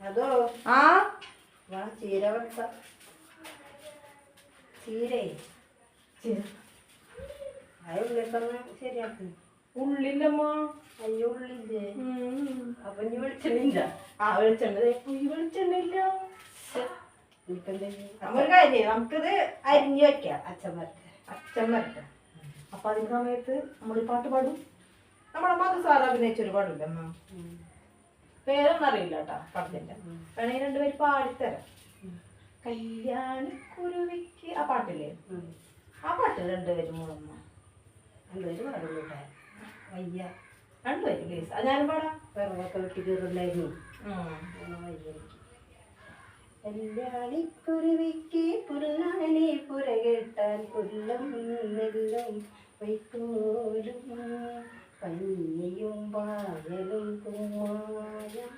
അതോ ആ വാ ചീര വെക്കാം. ചീരേ അത് ഉള്ളിട്ടൊന്ന് ശരിയാക്കി. ഉള്ളില്ലമ്മ. അയ്യോ ഉള്ളില്ലേ? അപ്പൊ ഇനി വെളിച്ചെണ്ണ. ആ വെളിച്ചെണ്ണ വെളിച്ചെണ്ണ ഇല്ല. ഒരു കാര്യം നമുക്കിത് അരിഞ്ഞു വെക്കാം. അച്ഛൻ വരട്ടെ. അപ്പൊ അതിന്റെ സമയത്ത് നമ്മൾ ഈ പാട്ട് പാടും. നമ്മളെ മധുസാര അഭിനയിച്ചൊരു പാടില്ല അമ്മ. പേരൊന്നും അറിയില്ല കേട്ടാ പാട്ടിന്റെ. വേണമെങ്കിൽ രണ്ടുപേര് പാടിത്തരാം. കല്യാണിക്കുരുവിക്ക് ആ പാട്ടില്ലേ? ആ പാട്ട് രണ്ടുപേരും മൂളമ്മ. രണ്ടുപേരും പാടുള്ളൂ. വയ്യ രണ്ടുപേരും പ്ലീസ്. അത് ഞാനും പാടാം. വെറുതൊക്കെ വെട്ടി കയറില്ലായിരുന്നു. കല്യാണിക്കുരുവിക്ക് പുല്ലാനി പുരകെട്ടാൻ പുല്ലും നെല്ലും വൈക്കോലും പഞ്ഞിയും പായലും കുമാരം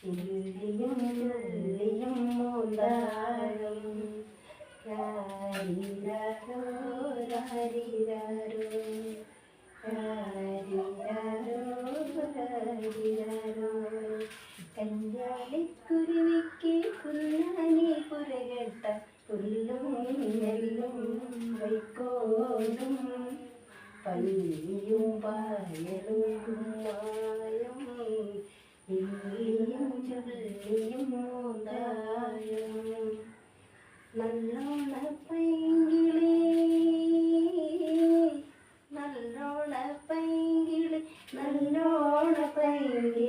ചില്ലിയും ചുള്ളിയും മൂന്നാലും രാരിരാരോ രാരിരാരോ രാരിരാരോ രാരിരാരോ കല്യാണിക്കുരുവിക്ക് പുല്ലാനി പുരകെട്ട പുല്ലും നെല്ലും വൈക്കോലും പല്ലിയും പായലും കുമ്മായം ഇല്ലിയും ചുള്ളിയും മൂന്നായം നല്ലോണ പൈങ്കിളി നല്ലോണ പൈങ്കിളി നല്ലോണ പൈങ്കിളി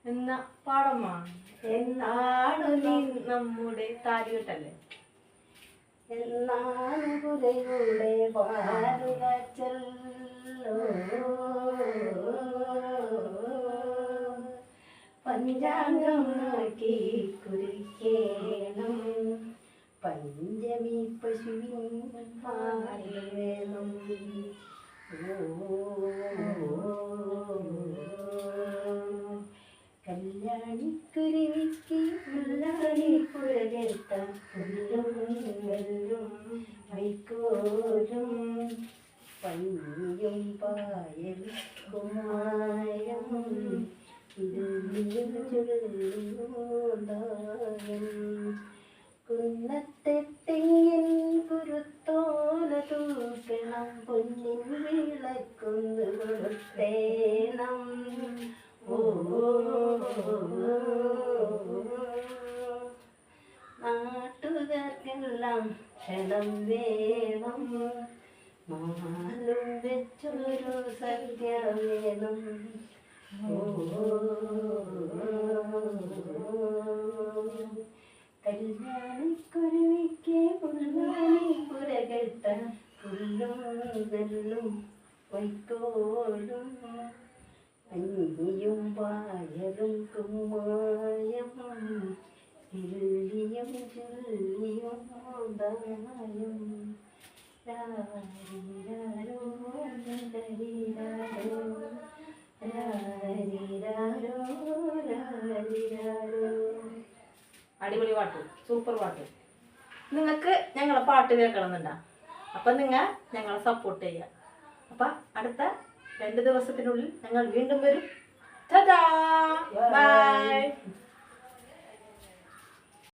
എന്നാ പാടമ്മ. എന്നാണ് നീ നമ്മുടെ താരികെട്ടല്ലേ? എന്നാണ് പുരയുടെ പാലുകാച്ചല്ലോ പഞ്ചാംഗം നോക്കി കുറിക്കേണം പഞ്ചമി പശുവിൻ പാല് വേണം. കല്യാണിക്കുരുവിക്ക് പുല്ലാനി പുരകെട്ട പുല്ലും നെല്ലും വൈക്കോലും പഞ്ഞിയും പായലും കുമായം ഇരുളിയും ചുള്ളിയും മൂന്നായം കുന്നത്തെ തെങ്ങിൻ കുരുത്തോല തൂക്കണം പൊന്നിൻ വിളക്കൊന്ന് കൊടുത്തേണം. നാട്ടുകാർക്കെല്ലാം ക്ഷണം വേണം നാലും വെച്ചൊരു സദ്യ വേണം. കല്യാണിക്കുരുവിക്ക് പുല്ലാനി പുരകെട്ട പുല്ലും നെല്ലും വൈക്കോലും പഞ്ഞിയും പായലും കുമ്മായം ഇല്ലിയും ചുള്ളിയും മൂന്നായം രാരിരാരോ രാരിരാരോ രാരിരാരോ രാരിരാരോ. അടിപൊളി പാട്ട്, സൂപ്പർ പാട്ട്. നിങ്ങൾക്ക് ഞങ്ങളെ പാട്ട് കേൾക്കണമെന്നുണ്ടോ? അപ്പം നിങ്ങൾ ഞങ്ങളെ സപ്പോർട്ട് ചെയ്യുക. അപ്പം അടുത്ത 2 ദിവസത്തിനുള്ളിൽ ഞങ്ങൾ വീണ്ടും വരും. ബൈ.